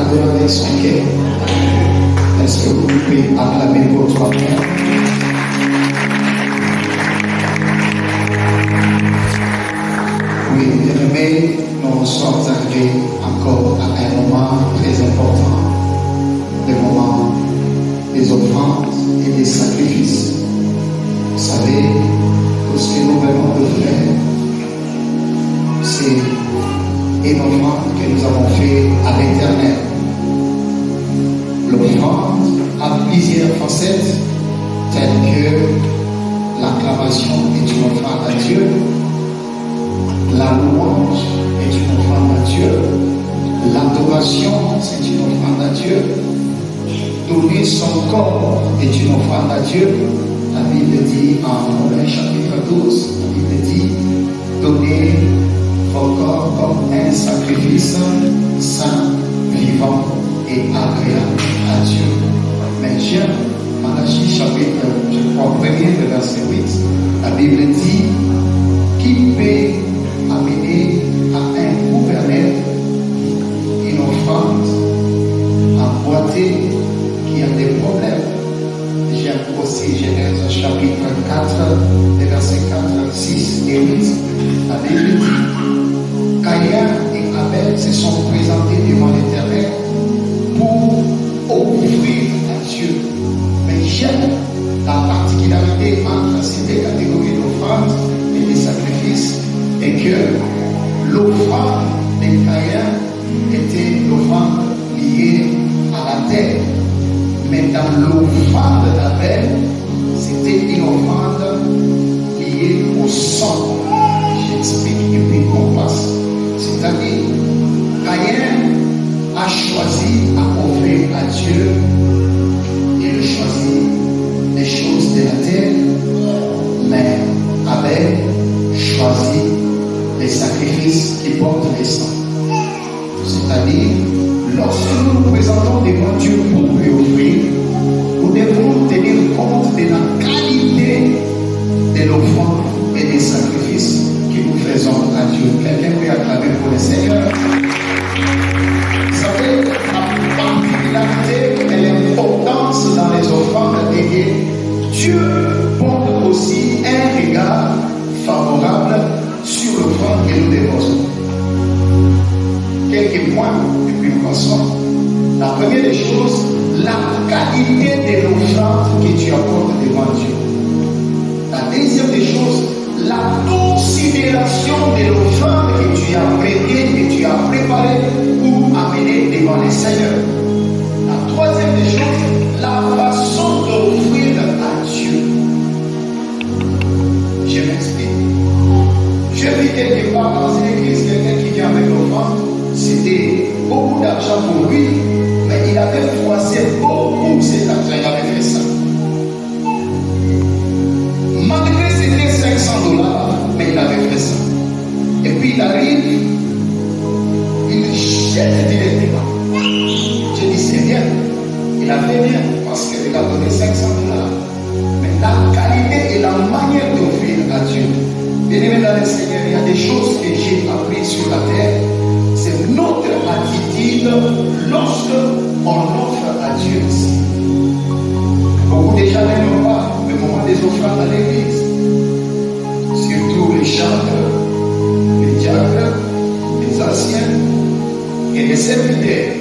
adorer avec son cœur. Est-ce que vous pouvez acclamer votre Père? Oui, bien-aimés, nous sommes arrivés encore à un moment très important, le moment des offrandes et des sacrifices. Vous savez, tout ce que nous venons de faire, c'est une offrande que nous avons fait à l'Éternel. L'offrande a plusieurs facettes, telles que l'acclamation est une offrande à Dieu, la louange est une offrande à Dieu, l'adoration c'est une offrande à Dieu, donner son corps est une offrande à Dieu. La Bible dit en Romains chapitre 12, la Bible dit donner vos corps comme un sacrifice saint, vivant et agréable à Dieu. Mais Jean, Malachie chapitre, je crois, 1er, verset 8, la Bible dit qui peut amener à un gouverneur une offrande emboîtée qui a des problèmes. J'aime aussi Genèse chapitre 4, versets 4, 6 et 8. La Bible dit Caïn et Abel se sont présentés devant l'Éternel pour offrir à Dieu. Mais j'aime la particularité entre ces deux catégories d'offrandes et des sacrifices et que l'offrande de Caïn était l'offrande liée à la terre. Mais dans l'offrande d'Abel, c'était une offrande liée au sang. J'explique et puis on passe. C'est-à-dire, Caïn a choisi à offrir à Dieu. Il a choisi les choses de la terre, mais Abel choisit les sacrifices qui portent les sangs. C'est-à-dire, lorsque nous nous présentons devant Dieu pour lui offrir, nous devons tenir compte de la qualité de l'offrande et des sacrifices que nous faisons à Dieu. Quelqu'un peut acclamer pour le Seigneur. Vous savez, la particularité et l'importance dans les offrandes est que Dieu porte aussi un regard favorable sur l'offrande que nous déposons. Quelques points, et puis nous passons. La première des choses, la qualité de l'offrande que tu apportes devant Dieu. La deuxième des choses, la considération de l'offrande que tu as prêtée, que tu as préparée pour amener devant le Seigneur. La troisième des choses, la façon d'offrir à Dieu. Je m'explique. J'ai vu quelque part dans une église quelqu'un qui vient avec l'offrande. C'était beaucoup d'argent pour lui, mais il avait froissé beaucoup cet argent, il avait fait ça. Malgré c'était $500, mais il avait fait ça. Et puis il arrive, il jette directement. Je dis c'est bien, il a fait bien, parce qu'il a donné $500. Mais la qualité et la manière d'offrir à Dieu. Bien-aimé dans le Seigneur, il y a des choses que j'ai apprises sur la terre. C'est notre attitude lorsque on offre à Dieu ici. Beaucoup déjà n'aiment pas le moment des offrandes à l'église. Surtout les chanteurs, les diacres, les anciens et les serviteurs.